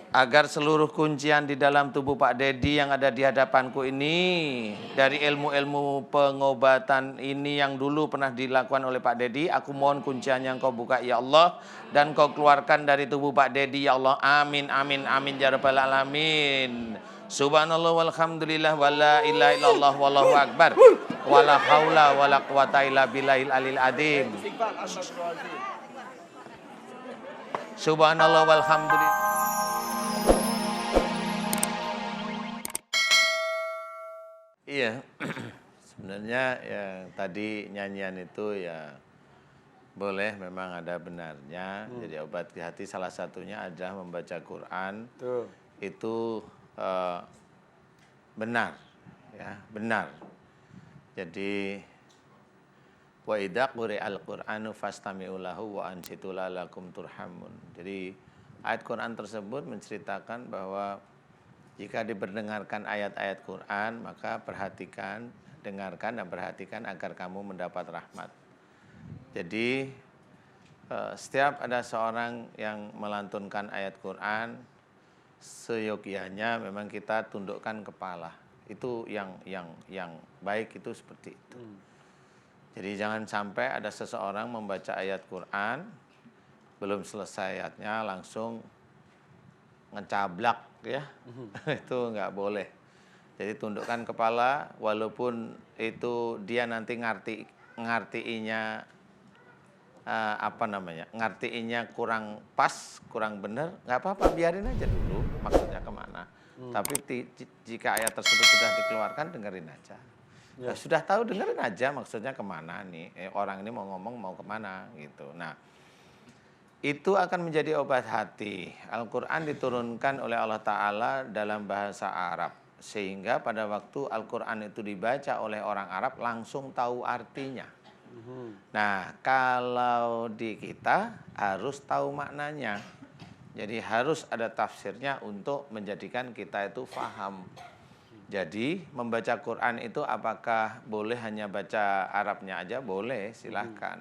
agar seluruh kuncian di dalam tubuh Pak Dedi yang ada di hadapanku ini, dari ilmu-ilmu pengobatan ini yang dulu pernah dilakukan oleh Pak Dedi, aku mohon kunciannya Engkau buka ya Allah, dan Kau keluarkan dari tubuh Pak Dedi ya Allah. Amin, amin, amin ya rabbal alamin. Subhanallah walhamdulillah wala ilaha illallah wallahu akbar wala haula wala quwata illa billahil alil adim. Subhanallah walhamdulillah. Iya, sebenarnya yang tadi nyanyian itu ya boleh, memang ada benarnya. Jadi obat hati salah satunya adalah membaca Quran. Tuh. Itu benar, ya benar. Jadi wa idza quri'al Qur'anu fastami'u lahu wa ansitu la'allakum turhamun. Jadi ayat Quran tersebut menceritakan bahwa jika diperdengarkan ayat-ayat Quran, maka perhatikan, dengarkan dan perhatikan agar kamu mendapat rahmat. Jadi setiap ada seorang yang melantunkan ayat Quran, seyogianya memang kita tundukkan kepala. Itu yang baik itu seperti itu. Jadi jangan sampai ada seseorang membaca ayat Quran, belum selesai ayatnya langsung ngecablak ya. Itu nggak boleh. Jadi tundukkan kepala, walaupun itu dia nanti ngartiinya ngartiinya kurang pas, kurang benar, nggak apa-apa, biarin aja dulu maksudnya kemana. Tapi jika ayat tersebut sudah dikeluarkan, dengerin aja. Ya. Sudah tahu, dengerin aja maksudnya kemana nih, orang ini mau ngomong mau kemana gitu. Nah, itu akan menjadi obat hati. Al-Quran diturunkan oleh Allah Ta'ala dalam bahasa Arab. Sehingga pada waktu Al-Quran itu dibaca oleh orang Arab, langsung tahu artinya. Nah, kalau di kita harus tahu maknanya. Jadi harus ada tafsirnya untuk menjadikan kita itu faham. Jadi membaca Quran itu apakah boleh hanya baca Arabnya aja? Boleh, silahkan.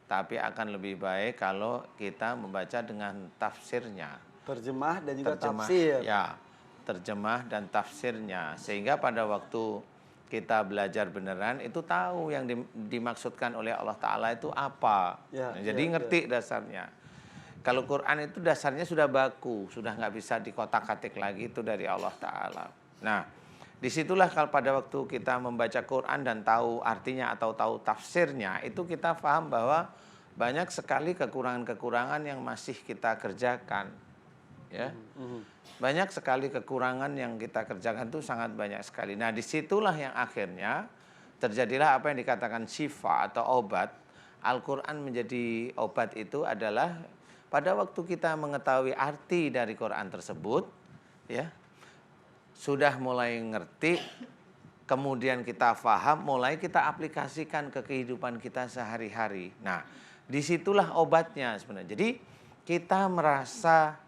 Tapi akan lebih baik kalau kita membaca dengan tafsirnya. Terjemah dan juga tafsir. Ya, terjemah dan tafsirnya. Sehingga pada waktu kita belajar beneran, itu tahu yang dimaksudkan oleh Allah Ta'ala itu apa. Jadi ngerti dasarnya. Kalau Quran itu dasarnya sudah baku, sudah nggak bisa dikotak-katik lagi, itu dari Allah Ta'ala. Nah, disitulah kalau pada waktu kita membaca Quran dan tahu artinya atau tahu tafsirnya, itu kita paham bahwa banyak sekali kekurangan-kekurangan yang masih kita kerjakan. Ya, banyak sekali kekurangan yang kita kerjakan itu sangat banyak sekali. Nah, disitulah yang akhirnya terjadilah apa yang dikatakan syifa atau obat. Al-Quran menjadi obat itu adalah pada waktu kita mengetahui arti dari Quran tersebut, ya, sudah mulai ngerti, kemudian kita paham, mulai kita aplikasikan ke kehidupan kita sehari-hari. Nah, disitulah obatnya sebenarnya. Jadi kita merasa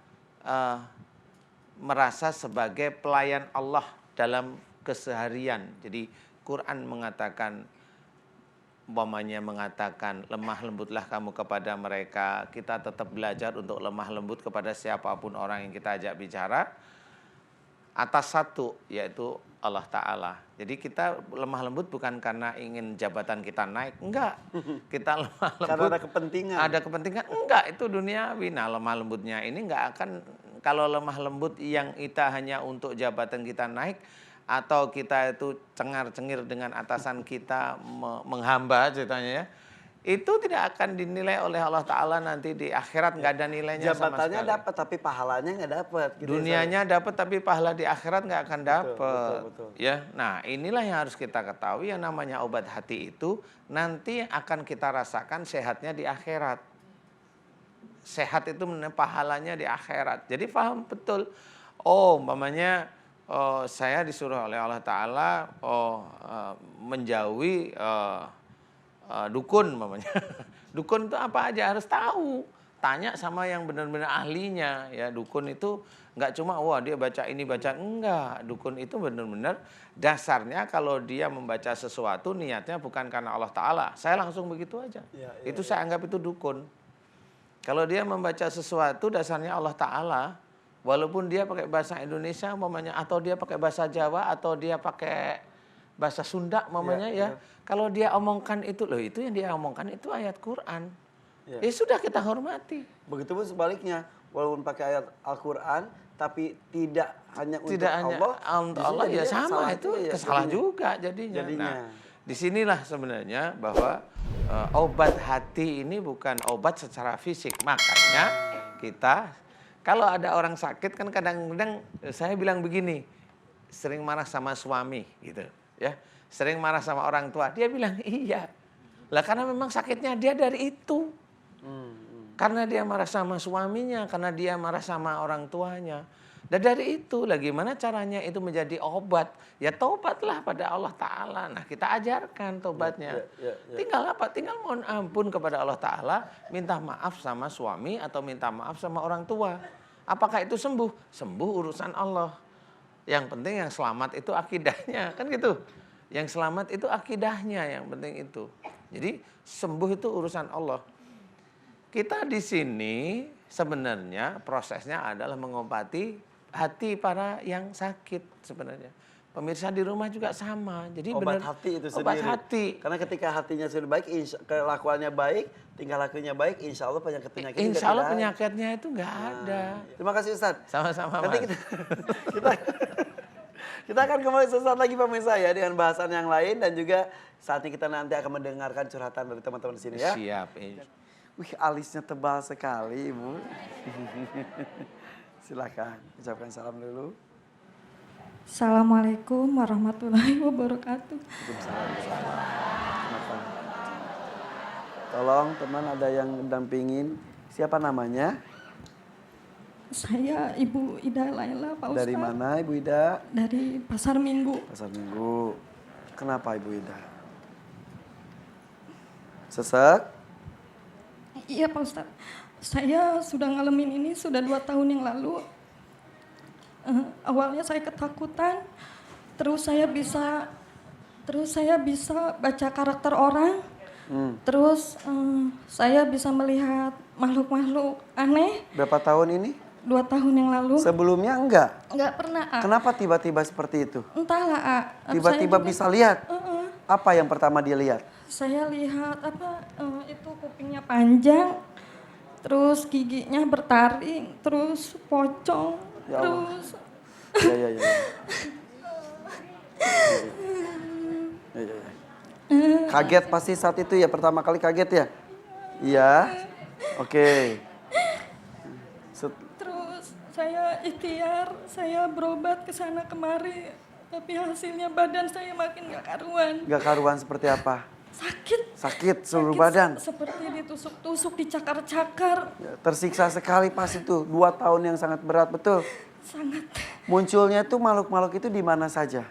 sebagai pelayan Allah dalam keseharian. Jadi Quran mengatakan, umpamanya mengatakan lemah lembutlah kamu kepada mereka. Kita tetap belajar untuk lemah lembut kepada siapapun orang yang kita ajak bicara, atas satu, yaitu Allah Ta'ala. Jadi kita lemah lembut bukan karena ingin jabatan kita naik, enggak. Kita lemah lembut karena ada kepentingan. Ada kepentingan, enggak, itu duniawi. Nah, lemah lembutnya ini enggak akan, kalau lemah lembut yang kita hanya untuk jabatan kita naik, atau kita itu cengar-cengir dengan atasan kita, menghamba ceritanya ya, itu tidak akan dinilai oleh Allah Ta'ala nanti di akhirat, nggak ada nilainya sama sekali. Jabatannya dapat tapi pahalanya nggak dapat. Gitu. Dunianya dapat tapi pahala di akhirat nggak akan dapat. Betul. Ya, nah inilah yang harus kita ketahui, yang namanya obat hati itu nanti akan kita rasakan sehatnya di akhirat. Sehat itu pahalanya di akhirat. Jadi paham betul. Oh, umpamanya saya disuruh oleh Allah Ta'ala menjauhi dukun umpamanya. Dukun itu apa aja harus tahu. Tanya sama yang benar-benar ahlinya. Ya, dukun itu nggak cuma wah dia baca ini baca, enggak. Dukun itu benar-benar dasarnya kalau dia membaca sesuatu niatnya bukan karena Allah Ta'ala. Saya langsung begitu aja. Saya anggap itu dukun. Kalau dia membaca sesuatu dasarnya Allah Ta'ala, Walaupun dia pakai bahasa Indonesia umpamanya, atau dia pakai bahasa Jawa, atau dia pakai bahasa Sunda umpamanya ya. Kalau dia omongkan itu, loh itu yang dia omongkan itu ayat Quran. Ya sudah kita hormati. Begitupun sebaliknya, walaupun pakai ayat Al-Quran, tapi tidak hanya untuk Tidak hanya Allah. untuk Allah ya sama itu salah juga jadinya. Nah, disinilah sebenarnya bahwa obat hati ini bukan obat secara fisik. Makanya kita kalau ada orang sakit kan kadang-kadang saya bilang begini, sering marah sama suami gitu ya. Sering marah sama orang tua. Dia bilang iya. Lah karena memang sakitnya dia dari itu. Karena dia marah sama suaminya, karena dia marah sama orang tuanya. Dan dari itu, gimana caranya itu menjadi obat? Ya tobatlah pada Allah Ta'ala. Nah kita ajarkan tobatnya. Tinggal apa? Tinggal mohon ampun kepada Allah Ta'ala, minta maaf sama suami atau minta maaf sama orang tua. Apakah itu sembuh? Sembuh urusan Allah. Yang penting yang selamat itu akidahnya, kan gitu. Yang selamat itu akidahnya, yang penting itu. Jadi sembuh itu urusan Allah. Kita di sini sebenarnya prosesnya adalah mengobati hati para yang sakit sebenarnya. Pemirsa di rumah juga sama. Jadi obat hati itu sendiri. Obat hati. Karena ketika hatinya sudah baik, kelakuannya baik, tingkah lakunya baik, insya Allah penyakit-penyakit insya Allah penyakitnya itu nggak ada. Terima kasih Ustaz. Sama-sama. Nanti kita akan kembali sesaat lagi pemirsa ya dengan bahasan yang lain, dan juga saatnya kita nanti akan mendengarkan curhatan dari teman-teman di sini ya. Siap. Wih, alisnya tebal sekali, Ibu. Silakan, ucapkan salam dulu. Assalamualaikum warahmatullahi wabarakatuh. Tolong teman ada yang mendampingin. Siapa namanya? Saya Ibu Ida Laila, Pak Ustadz. Dari mana Ibu Ida? Dari Pasar Minggu. Pasar Minggu. Kenapa Ibu Ida? Sesek? Iya Pak Ustadz. Saya sudah ngalamin ini sudah 2 tahun yang lalu. Awalnya saya ketakutan, terus saya bisa baca karakter orang, terus saya bisa melihat makhluk-makhluk aneh. Berapa tahun ini? 2 tahun yang lalu. Sebelumnya enggak? Enggak pernah, A. Kenapa tiba-tiba seperti itu? Entahlah, A. Tiba-tiba bisa lihat? Apa yang pertama dia lihat? Saya lihat itu kupingnya panjang, terus giginya bertaring, terus pocong, Ya Allah. terus Ya. Kaget pasti saat itu ya, pertama kali kaget ya? Iya. Oke. terus saya ikhtiar, saya berobat ke sana kemari, tapi hasilnya badan saya makin gak karuan. Gak karuan seperti apa? Sakit seluruh badan. Seperti ditusuk-tusuk, dicakar-cakar. Tersiksa sekali pas itu. 2 tahun yang sangat berat, betul? Sangat. Munculnya itu makhluk-makhluk itu di mana saja?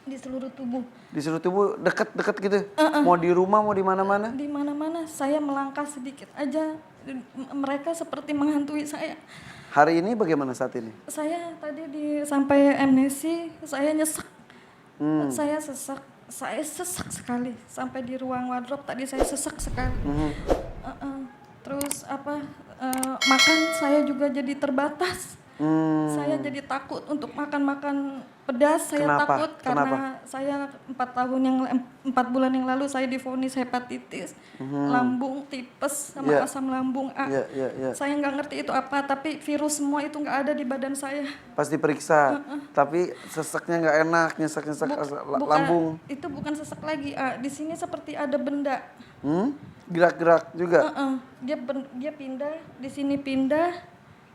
Di seluruh tubuh. Di seluruh tubuh, deket-deket gitu? Mau di rumah, mau di mana-mana? Di mana-mana. Saya melangkah sedikit aja, mereka seperti menghantui saya. Hari ini bagaimana saat ini? Saya tadi sampai amnesi, saya nyesek. Saya sesak sekali. Sampai di ruang wardrobe tadi saya sesak sekali. Terus makan saya juga jadi terbatas. Saya jadi takut untuk makan pedas. Saya takut karena saya 4 bulan yang lalu saya divonis hepatitis, lambung, tipes, sama asam lambung A. Saya nggak ngerti itu apa, tapi virus semua itu nggak ada di badan saya. Pas diperiksa, tapi seseknya nggak enak, nyesek lambung. Itu bukan sesek lagi, A. Di sini seperti ada benda. Gerak-gerak juga. Dia pindah, di sini pindah,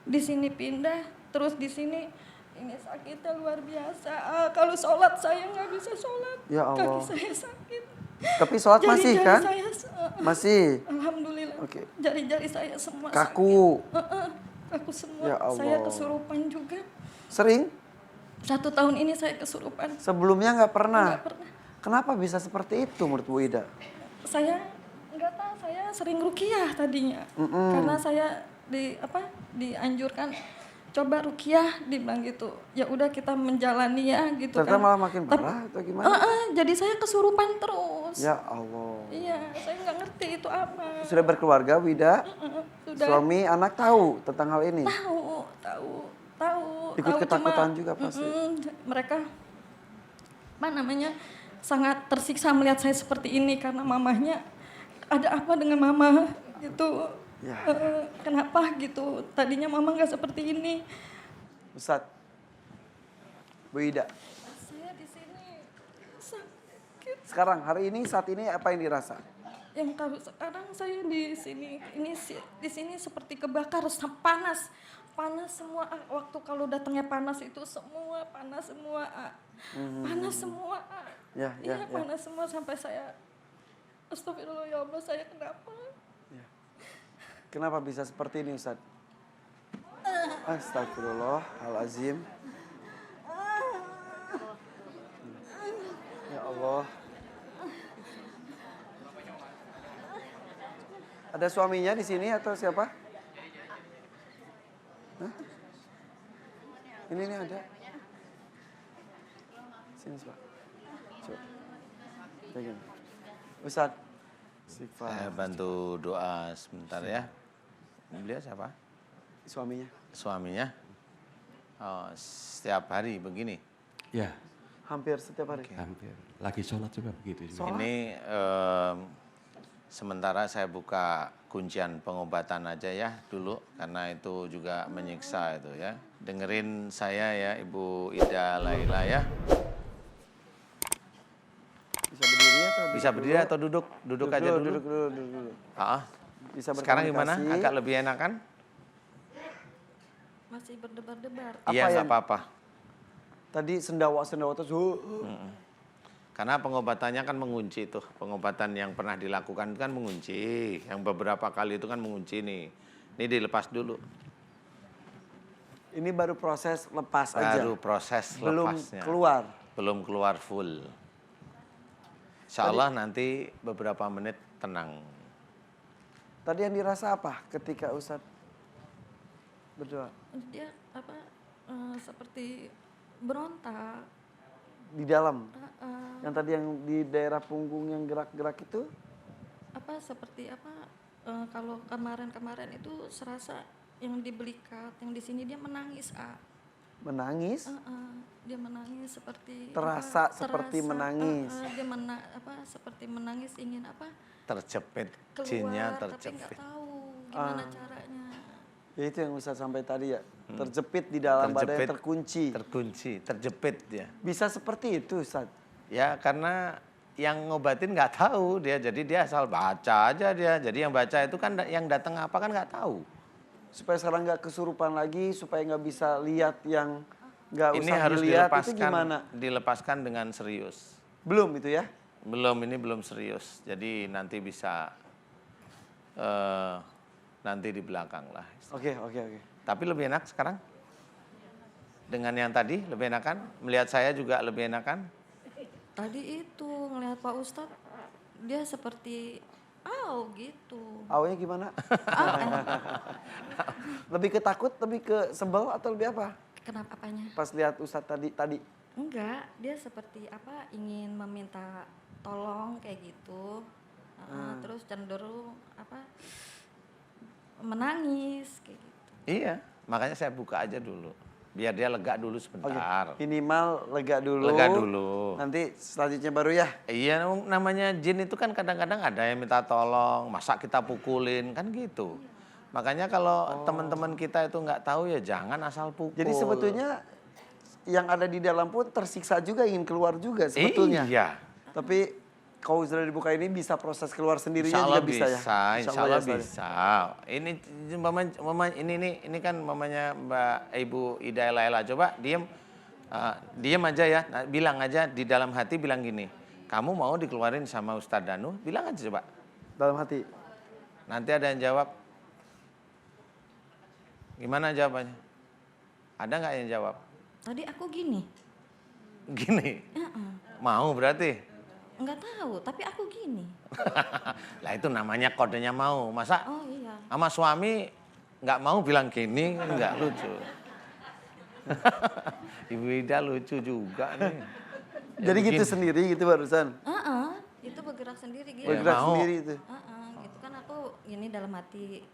di sini pindah. Terus di sini ini sakitnya luar biasa. Kalau sholat saya nggak bisa sholat. Ya Allah. Kaki saya sakit. Tapi sholat masih kan? Saya, masih. Alhamdulillah. Oke. Jari-jari saya semua kaku. sakit. Kaku semua. Ya Allah. Saya kesurupan juga. Sering? 1 tahun ini saya kesurupan. Sebelumnya nggak pernah? Nggak pernah. Kenapa bisa seperti itu menurut Bu Ida? Saya nggak tahu. Saya sering ruqyah tadinya. Karena saya dianjurkan coba ruqyah, dibilang gitu. Ya udah kita menjalani ya gitu. Ternyata kan. malah makin parah atau gimana? Jadi saya kesurupan terus. Ya Allah. Iya, saya nggak ngerti itu apa. Sudah berkeluarga, Wida? Sudah. Suami, anak tahu tentang hal ini? Tahu. Ikut tahu ketakutan cuma juga pasti. mereka sangat tersiksa melihat saya seperti ini karena mamahnya ada apa dengan mama gitu. Ya. Kenapa gitu? Tadinya mama nggak seperti ini. Ustadz, Bu Ida, Saya di sini sakit. sekarang hari ini saat ini apa yang dirasa? Yang kalau sekarang saya di sini di sini seperti kebakar, panas. Panas semua. Waktu kalau datangnya panas itu semua panas semua. Panas semua. Ya. Panas semua sampai saya astagfirullah ya Allah, saya kenapa? Ya. Kenapa bisa seperti ini Ustadz? Astagfirullahalazim. Ya Allah. Ada suaminya di sini atau siapa? Hah? Ini ada. Sini Pak. Coba. Pegang. Ustadz. Saya bantu doa sebentar ya. Beliau siapa? Suaminya. Suaminya. Oh, setiap hari begini. Ya, Hampir setiap hari. hampir. Lagi sholat juga begitu juga. Ini sementara saya buka kuncian pengobatan aja ya dulu karena itu juga menyiksa itu ya. Dengerin saya ya Ibu Ida Laila ya. Bisa berdiri atau Bisa berdiri atau duduk? Duduk aja dulu. Duduk dulu. Bisa sekarang gimana? berkomunikasi. Agak lebih enakan? Masih berdebar-debar. Iya, yang- nggak apa-apa. Tadi sendawa terus. Karena pengobatannya kan mengunci tuh. Pengobatan yang pernah dilakukan itu kan mengunci. Yang beberapa kali itu kan mengunci nih. Ini dilepas dulu. Ini baru proses lepas aja. Baru proses Belum lepasnya. keluar. Belum keluar full. Insya Allah nanti beberapa menit tenang. Tadi yang dirasa apa ketika Ustadz berdoa? Dia seperti berontak. Di dalam. Uh, Yang tadi yang di daerah punggung yang gerak-gerak itu? Kalau kemarin itu serasa yang di belikat, yang di sini dia menangis, Menangis? dia menangis seperti Terasa seperti menangis. dia seperti menangis ingin Terjepit. keluar Jinnya tapi nggak terjepit. tahu gimana caranya. Ya itu yang Ustadz sampai tadi ya. Terjepit di dalam badan, terkunci. Terkunci, terjepit dia. Bisa seperti itu Ustadz? Ya karena yang ngobatin nggak tahu dia, jadi dia asal baca aja dia. Jadi yang baca itu kan yang datang apa kan nggak tahu. Supaya sekarang nggak kesurupan lagi, supaya nggak bisa lihat yang nggak Ini usah harus dilihat, itu gimana? dilepaskan dengan serius. Belum itu ya? Ini belum serius. Jadi nanti bisa nanti di belakang lah. Oke. Tapi lebih enak sekarang? Dengan yang tadi lebih enakan? Melihat saya juga lebih enakan? Tadi itu ngelihat Pak Ustadz, dia seperti gitu. Awalnya gimana? Lebih ke takut, lebih ke sebel atau lebih apa? Kenapa apanya? Pas lihat Ustadz tadi. Enggak, dia seperti ingin meminta tolong kayak gitu. Terus cenderung menangis kayak gitu. Iya, makanya saya buka aja dulu. Biar dia lega dulu sebentar. Minimal lega dulu. Lega dulu. Nanti selanjutnya baru ya. Iya, namanya jin itu kan kadang-kadang ada yang minta tolong, masa kita pukulin, kan gitu. Makanya kalau teman-teman kita itu nggak tahu ya jangan asal pukul. Jadi sebetulnya yang ada di dalam pun tersiksa juga, ingin keluar juga sebetulnya. Iya. Tapi kalau sudah dibuka ini bisa proses keluar sendirinya Insya Allah juga bisa ya? Insya Allah ya, Ustaz. bisa. Ini kan mamanya Mbak Ibu Ida Laila. Coba diem aja ya. Nah, bilang aja di dalam hati bilang gini. Kamu mau dikeluarin sama Ustadz Danu? Bilang aja coba. Dalam hati. Nanti ada yang jawab. Gimana jawabannya? Ada nggak yang jawab? Tadi aku gini. Gini. Mau berarti? Enggak tahu, tapi aku gini. Lah itu namanya kodenya mau. Masa Oh iya. sama suami nggak mau bilang gini, nggak lucu. Ibu Ida lucu juga nih. Ya Jadi gitu begini. sendiri gitu barusan? Itu bergerak sendiri gitu. Bergerak mau. sendiri itu? Gitu kan aku ini dalam hati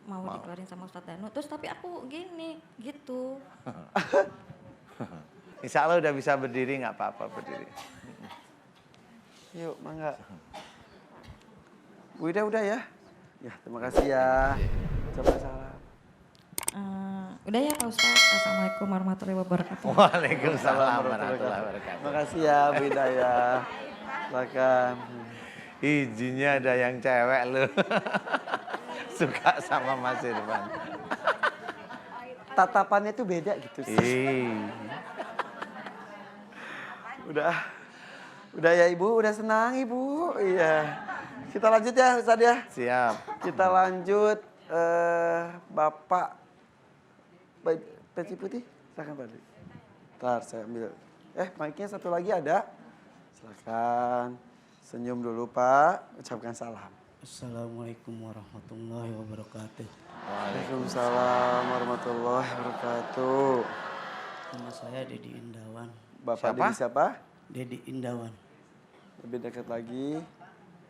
mau dikeluarin sama Ustadz Danu. Terus tapi aku gini, gitu. Insya Allah udah bisa berdiri, nggak apa-apa berdiri. Yuk, mangga. Bu Ida udah ya? Ya, terima kasih ya. Coba salam. Udah ya Pak Ustadz. Assalamualaikum warahmatullahi wabarakatuh. Waalaikumsalam warahmatullahi wabarakatuh. Terima kasih ya Bu Ida ya. Silakan. Izinnya ada yang cewek lu. Suka sama Mas Irfan. Tatapannya tuh beda gitu sih. Udah ya Ibu, udah senang Ibu. Iya. Kita lanjut ya Ustadz ya. Siap. Kita lanjut Bapak peci putih. Silakan Pak. Ntar saya ambil. Mic-nya satu lagi ada. Silakan. Senyum dulu Pak, ucapkan salam. Assalamualaikum warahmatullahi wabarakatuh. Waalaikumsalam warahmatullahi wabarakatuh. Nama saya Dedi Indawan. Bapak Siapa? Dedi siapa? Dedi Indawan. Lebih dekat lagi.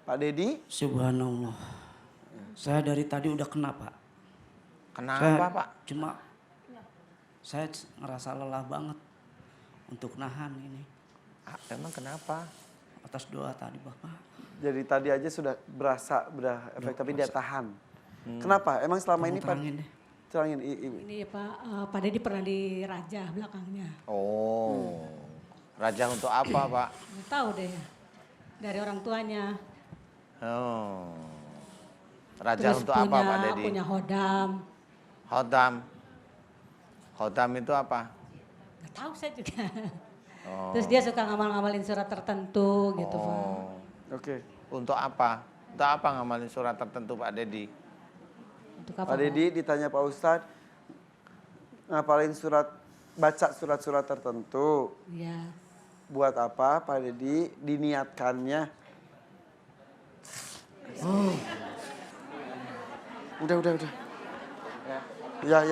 Pak Dedi? Subhanallah. Saya dari tadi udah kena Pak. Kenapa Pak? Cuma saya ngerasa lelah banget untuk nahan ini. Emang kenapa? Atas doa tadi Bapak. Jadi tadi aja sudah berasa efek tapi dia tahan. Kenapa? Emang selama ini Pak? Terangin deh. Terangin Ibu. Ini Pak Dedi pernah di Raja belakangnya. Oh. Raja untuk apa Pak? Nggak tahu deh. Dari orang tuanya. Oh. Raja Terus untuk apa Pak Dedi? punya hodam. Hodam. Hodam itu apa? Nggak tahu saya juga. Oh. Terus dia suka ngamal-ngamalin surat tertentu gitu Pak. Oh. Oke. Untuk apa? Untuk apa ngamalin surat tertentu Pak Dedi? Untuk apa Pak Dedi ditanya Pak Ustadz, ngapalin baca surat-surat tertentu. Iya. Buat apa Pak Dedi diniatkannya? Oh. Udah. Ya.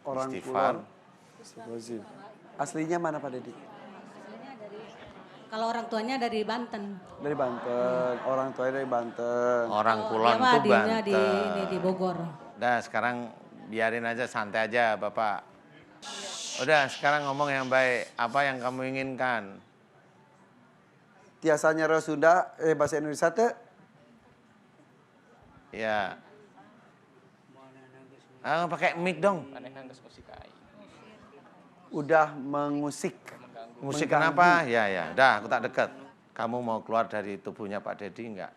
Orang Istighfar. Kulon. Aslinya mana Pak Dedi? Kalau orang tuanya dari Banten. Dari Banten. Orang tuanya dari Banten. Orang Dia Kulon mah tuh adiknya Banten. di Bogor. Udah sekarang biarin aja, santai aja Bapak. Udah sekarang ngomong yang baik. Apa yang kamu inginkan? Tiasanya Sunda, bahasa Indonesia teh? Ya. Pakai mic dong. Udah mengusik. Musik mengganggu. kenapa? Ya. Dah, aku tak dekat. Kamu mau keluar dari tubuhnya Pak Dedi enggak?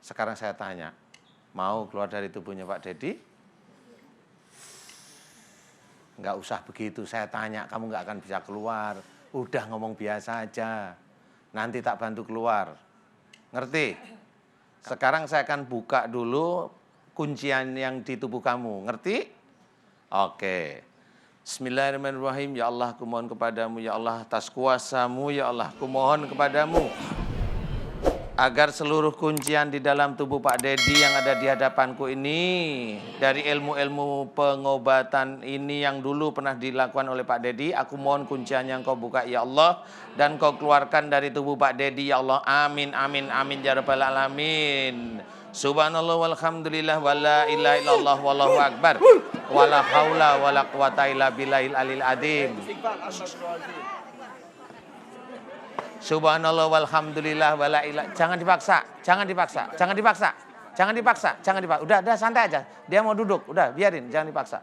Sekarang saya tanya. Mau keluar dari tubuhnya Pak Dedi? Enggak usah begitu. Saya tanya, kamu enggak akan bisa keluar. Udah ngomong biasa aja. Nanti tak bantu keluar. Ngerti? Sekarang saya akan buka dulu kuncian yang di tubuh kamu. Ngerti? Oke. Bismillahirrahmanirrahim. Ya Allah, aku mohon kepadamu. Ya Allah, atas kuasamu. Ya Allah, aku mohon kepadamu. Agar seluruh kuncian di dalam tubuh Pak Dedi yang ada di hadapanku ini. Dari ilmu-ilmu pengobatan ini yang dulu pernah dilakukan oleh Pak Dedi. Aku mohon kunciannya Engkau buka ya Allah. Dan Kau keluarkan dari tubuh Pak Dedi ya Allah. Amin, amin, amin. Ya Rabbal Alamin. Subhanallah walhamdulillah wala ilaha illallah wallahu akbar. Wala haula wala quwata illa billahil alil adim. Subhanallah walhamdulillah wala ilaha. Jangan dipaksa. Udah santai aja. Dia mau duduk, udah biarin, jangan dipaksa.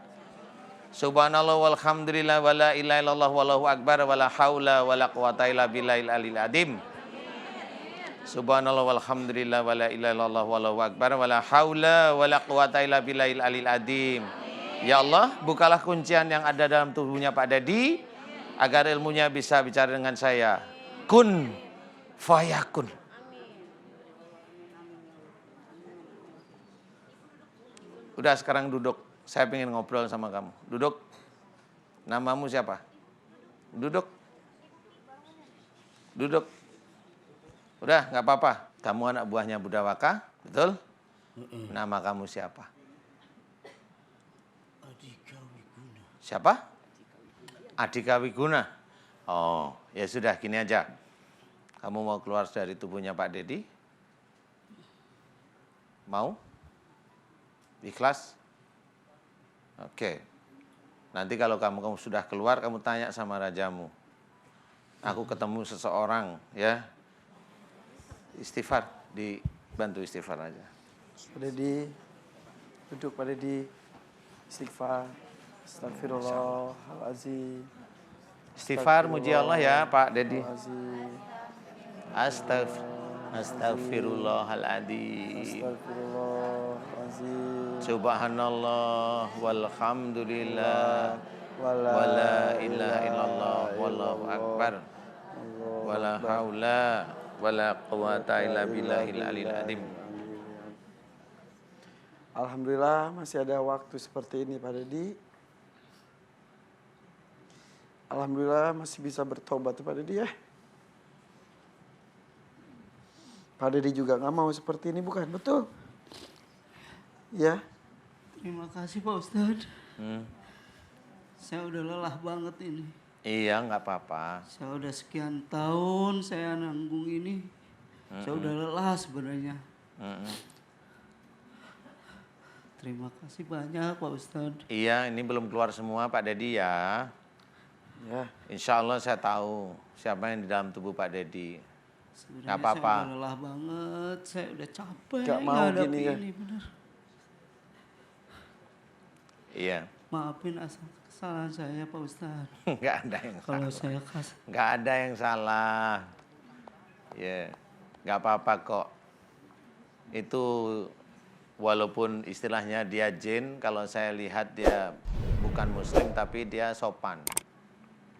Subhanallah walhamdulillah wala ilaha illallah wallahu akbar wala haula wala quwata illa billahil alil adim. Subhanallah walhamdulillah wala ilaha illallah wallahu akbar wala haula wala quwata illa billahil alil adim. Ya Allah, bukalah kuncian yang ada dalam tubuhnya Pak Dedi agar ilmunya bisa bicara dengan saya. Kun fayakun. Udah sekarang duduk. Saya pengen ngobrol sama kamu. Duduk. Namamu siapa? Duduk. Udah, nggak apa-apa. Kamu anak buahnya Budawaka, betul? Nama kamu siapa? Adika Wiguna. Siapa? Adika Wiguna. Oh, ya sudah, gini aja. Kamu mau keluar dari tubuhnya Pak Dedi? Mau? Ikhlas? Oke. Nanti kalau kamu sudah keluar, kamu tanya sama rajamu. Aku ketemu seseorang, ya. Istighfar, dibantu istighfar aja. Pak Dedi, duduk Pak Dedi. Istighfar. Astagfirullahaladzim. Istighfar, muji Allah ya Pak Dedi. Astagfirullahaladzim. Astaghfirullahaladzim. Astagfirullahaladzim. Subhanallah walhamdulillah wala ilaha illallah wallahu akbar wala haula wala quwata illa billahil aliyil azim. Alhamdulillah masih ada waktu seperti ini Pak Dedi. Alhamdulillah masih bisa bertobat Pak Dedi ya. Pak Dedi juga nggak mau seperti ini bukan? Betul? Ya. Terima kasih Pak Ustadz. Saya udah lelah banget ini. Iya, nggak apa-apa. Saya udah sekian tahun saya nanggung ini. Saya udah lelah sebenarnya. Terima kasih banyak Pak Ustadz. Iya, ini belum keluar semua Pak Dedi ya. Ya. Insya Allah saya tahu siapa yang di dalam tubuh Pak Dedi. Sebenarnya Nggak apa-apa. saya udah lelah banget. Saya udah capek Nggak mau menghadapi gini ya. ini bener. Iya, Maafin asal kesalahan saya Pak Ustadz. nggak ada yang Kalau salah. saya Nggak ada yang salah. Ya, nggak apa-apa kok. Itu walaupun istilahnya dia jin, kalau saya lihat dia bukan muslim tapi dia sopan.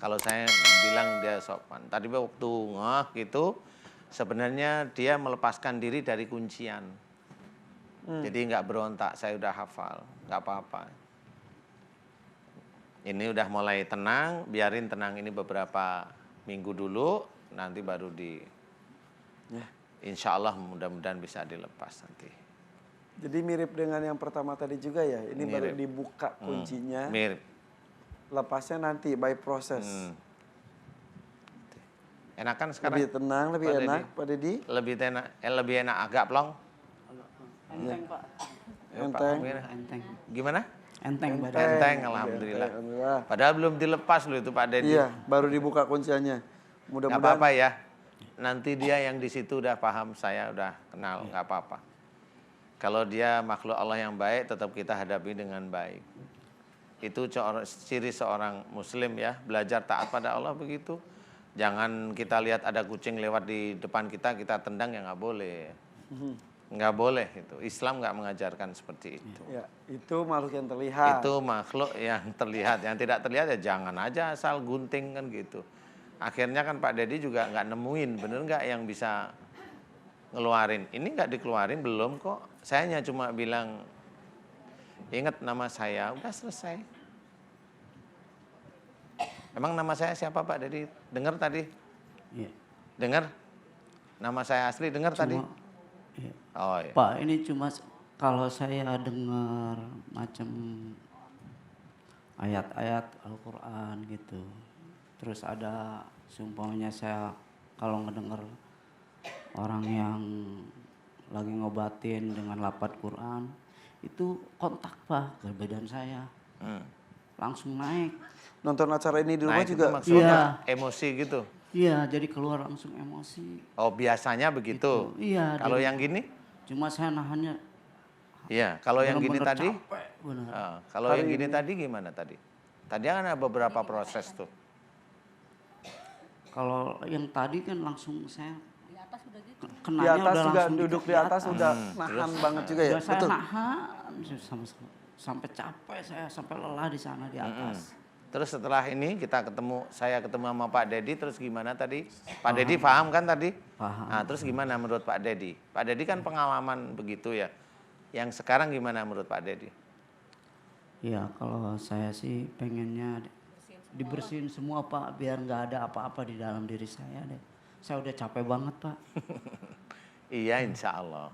Kalau saya bilang dia sopan. Tadi waktu gitu, sebenarnya dia melepaskan diri dari kuncian. Jadi nggak berontak, saya udah hafal, nggak apa-apa. Ini udah mulai tenang, biarin tenang ini beberapa minggu dulu, nanti baru insya Allah mudah-mudahan bisa dilepas nanti. Jadi mirip dengan yang pertama tadi juga ya. Ini baru Mirip. dibuka kuncinya. Mirip. Lepasnya nanti by proses. Enakan sekarang? Lebih tenang, lebih Pak enak Dedi? Pak Dedi. Lebih enak agak plong? enteng Pak. Enteng. Enteng. Gimana? Enteng badan. Enteng, alhamdulillah. Alhamdulillah. Padahal belum dilepas loh itu Pak Dedi. Iya, baru dibuka kuncinya. Nggak Mudah-mudahan apa-apa ya. Nanti dia yang di situ udah paham, saya udah kenal, nggak apa-apa. Kalau dia makhluk Allah yang baik, tetap kita hadapi dengan baik. Itu ciri seorang muslim ya, belajar taat pada Allah begitu. Jangan kita lihat ada kucing lewat di depan kita tendang, ya nggak boleh. Nggak boleh itu. Islam nggak mengajarkan seperti itu. ya, itu makhluk yang terlihat. Itu makhluk yang terlihat. Yang tidak terlihat ya jangan aja asal gunting kan gitu. Akhirnya kan Pak Dedi juga nggak nemuin, bener nggak yang bisa ngeluarin. Ini nggak dikeluarin belum kok. Saya hanya cuma bilang, ingat nama saya, udah selesai. Emang nama saya siapa Pak Dedi? Dengar tadi? Iya. Dengar? Nama saya asli dengar tadi? Iya. Oh iya. Pak, ini cuma kalau saya dengar macam ayat-ayat Al-Quran gitu. Terus ada seumpamanya saya kalau ngedenger orang yang lagi ngobatin dengan lafaz Quran, itu kontak Pak ke badan saya. Langsung naik. Nonton acara ini di rumah Nah, itu juga. maksudnya emosi gitu. Iya, jadi keluar langsung emosi. Oh biasanya begitu. Iya. Kalau yang gini? Cuma saya nahannya. Iya. Kalau yang gini bener-bener tadi? capek, bener. Kalau yang gini tadi gimana tadi? Tadi kan ada beberapa proses tuh. Kalau yang tadi kan langsung saya Di atas udah gitu. Di kenanya atas udah juga langsung duduk di atas udah nahan banget juga ya. Udah saya Betul. nahan sampai capek saya, sampai lelah di sana di atas. Terus setelah ini saya ketemu sama Pak Dedi, terus gimana tadi? Pak Dedi paham kan tadi? Paham. Nah, terus gimana menurut Pak Dedi? Pak Dedi kan pengalaman begitu ya. Yang sekarang gimana menurut Pak Dedi? Ya kalau saya sih pengennya dibersihin semua Pak, biar nggak ada apa-apa di dalam diri saya deh. Saya udah capek banget Pak. Iya, insya Allah.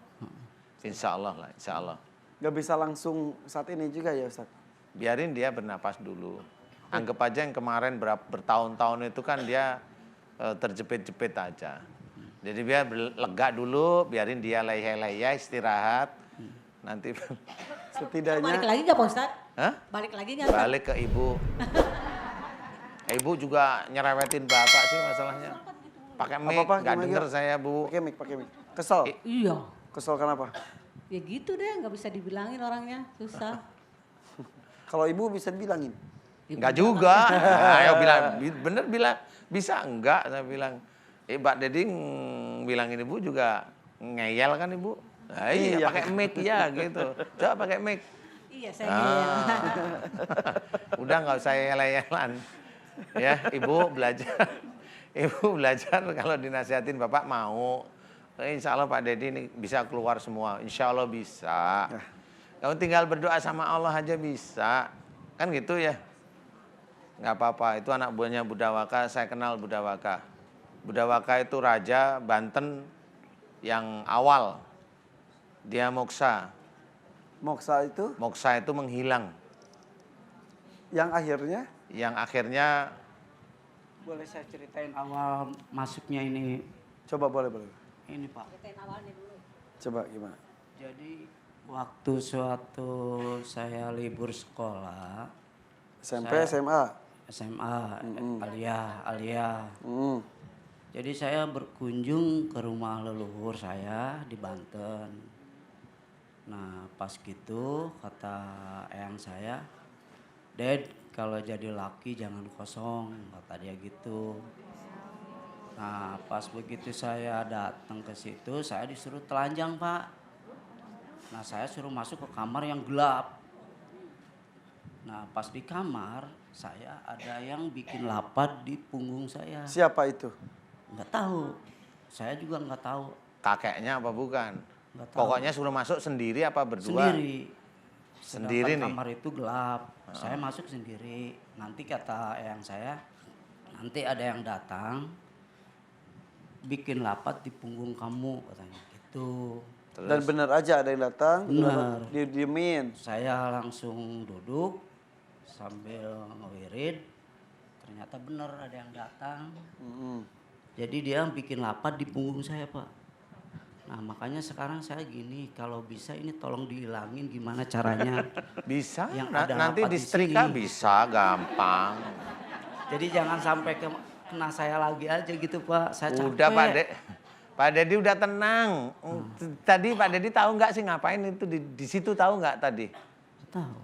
Insya Allah lah, insya Allah. Gak bisa langsung saat ini juga ya Ustaz? Biarin dia bernapas dulu. Anggap aja yang kemarin bertahun-tahun itu kan dia terjepit-jepit aja. Jadi biar lega dulu, biarin dia leyeh-leyeh istirahat. Nanti Setidaknya Balik lagi nggak Pak Ustadz? Hah? Balik lagi nggak? Balik ke ibu. Ibu juga nyerewetin bapak sih masalahnya. Pakai mic, Apa-apa, nggak gimana, denger Gil? saya bu. pakai mic. Kesel. Iya. Kesel kenapa? Ya gitu deh, nggak bisa dibilangin orangnya, susah. Kalau ibu bisa bilangin. Ya, Enggak juga. Nah, ayo bilang, bener bilang. Bisa enggak, saya bilang. Mbak Dedi bilangin ibu juga ngeyel kan ibu. Nah, iya, Iya. pakai mic ya gitu. Coba pakai mic. Iya, saya ngeyel. Udah nggak usah yel-yelan. Ya, ibu belajar. Ibu belajar kalau dinasihatin bapak mau. Insya Allah Pak Dedi ini bisa keluar semua. Insya Allah bisa. Kamu tinggal berdoa sama Allah aja bisa. Kan gitu ya. Nggak apa-apa. Itu anak buahnya Budawaka. Saya kenal Budawaka. Budawaka itu raja Banten yang awal. Dia moksa. Moksa itu Moksa itu menghilang. yang akhirnya Yang akhirnya Boleh saya ceritain awal masuknya ini? coba boleh. Ini Pak. Ceritain awalnya dulu. Coba gimana? Jadi waktu suatu saya libur sekolah, SMP, Saya- SMA. SMA, Alia. Hmm. Jadi saya berkunjung ke rumah leluhur saya di Banten. Nah pas gitu kata eyang saya, Ded kalau jadi laki jangan kosong, kata dia gitu. Nah pas begitu saya datang ke situ, saya disuruh telanjang Pak. Nah saya suruh masuk ke kamar yang gelap. Nah pas di kamar, saya ada yang bikin lapat di punggung saya. Siapa itu? Nggak tahu, saya juga nggak tahu. kakeknya apa bukan? Nggak tahu. Pokoknya suruh masuk sendiri apa berdua? Sendiri. Sendiri Sedangkan nih? kamar itu gelap. Saya masuk sendiri. Nanti kata eyang saya, nanti ada yang datang bikin lapat di punggung kamu katanya gitu. Dan benar aja ada yang datang, Benar. didiemin. Saya langsung duduk sambil ngewirid. Ternyata benar ada yang datang. Jadi dia bikin lapat di punggung saya Pak. Nah makanya sekarang saya gini, kalau bisa ini tolong dihilangin gimana caranya. Bisa, Yang ada nanti lapat di disetrika sini. bisa, gampang. Jadi jangan sampai kena saya lagi aja gitu Pak, saya capek. Udah Pak Dedi udah tenang. Tadi Pak Dedi tahu nggak sih ngapain itu di situ tahu nggak tadi? Tahu.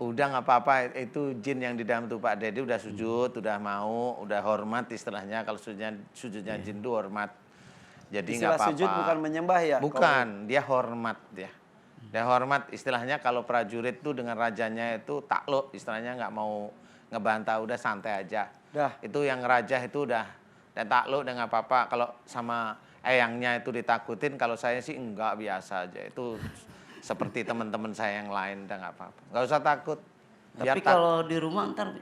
Udah nggak apa-apa, itu jin yang di dalam tuh Pak Dedi udah sujud, udah mau, udah hormat istilahnya. Kalau sujudnya jin itu hormat. Jadi nggak Istilah apa-apa. sujud bukan menyembah ya? Bukan, dia hormat dia. Dia hormat istilahnya kalau prajurit tuh dengan rajanya itu takluk, istilahnya nggak mau ngebantah, udah santai aja. Dah. Itu yang raja itu udah takluk dengan apa-apa. Kalau sama eyangnya itu ditakutin, kalau saya sih enggak, biasa aja. Itu seperti teman-teman saya yang lain, udah nggak apa-apa. Nggak usah takut. Biar Tapi kalau di rumah ntar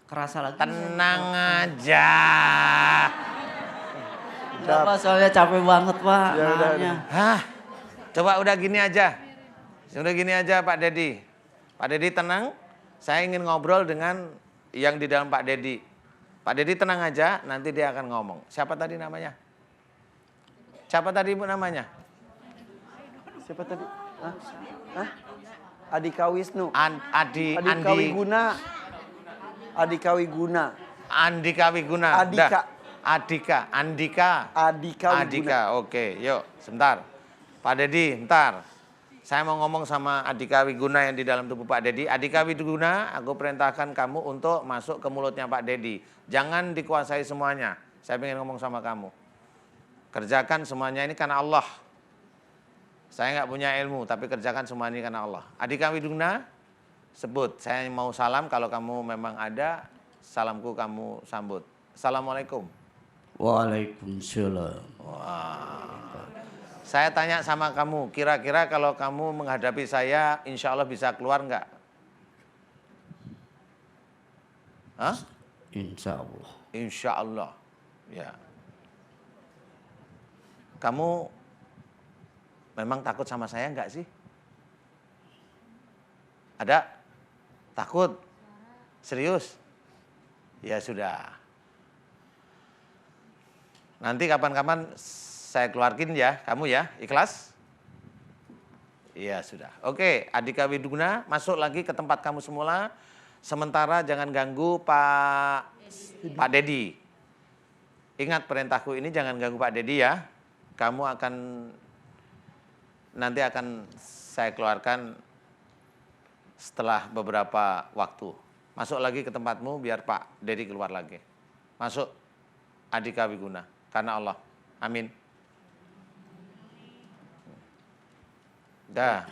kerasa lagi. tenang aja. Udah Pak, soalnya capek banget Pak Ya, udah, nahannya. Hah, coba udah gini aja. Udah gini aja Pak Dedi. Pak Dedi tenang, saya ingin ngobrol dengan yang di dalam Pak Dedi. Pak Dedi tenang aja, nanti dia akan ngomong. Siapa tadi namanya? Siapa tadi ibu namanya? Siapa tadi? Hah? Adika Wisnu. Andi, Adika Wiguna. Adika Wiguna. Andika Wiguna. Adika. Dah. Andika. Adika Wiguna. Adika, oke. Yuk, sebentar. Pak Dedi, bentar. Saya mau ngomong sama Adika Wiguna yang di dalam tubuh Pak Dedi. Adika Wiguna, aku perintahkan kamu untuk masuk ke mulutnya Pak Dedi. Jangan dikuasai semuanya. Saya ingin ngomong sama kamu. Kerjakan semuanya ini karena Allah. Saya nggak punya ilmu, tapi kerjakan semua ini karena Allah. Adika Wiguna, sebut. Saya mau salam, kalau kamu memang ada, salamku kamu sambut. Assalamualaikum. Waalaikumsalam. Saya tanya sama kamu, kira-kira kalau kamu menghadapi saya, insya Allah bisa keluar nggak? Hah? Insya Allah. Insya Allah. Ya. Kamu memang takut sama saya nggak sih? Ada? Takut? Serius? Ya sudah. Nanti kapan-kapan saya keluarkan ya, kamu ya, ikhlas? Iya sudah. Oke, Andika Widuguna masuk lagi ke tempat kamu semula. Sementara jangan ganggu Pak Dedi. Ingat perintahku ini, jangan ganggu Pak Dedi ya. Kamu nanti akan saya keluarkan setelah beberapa waktu. Masuk lagi ke tempatmu biar Pak Dedi keluar lagi. Masuk Andika Wiguna. Karena Allah. Amin. Dah.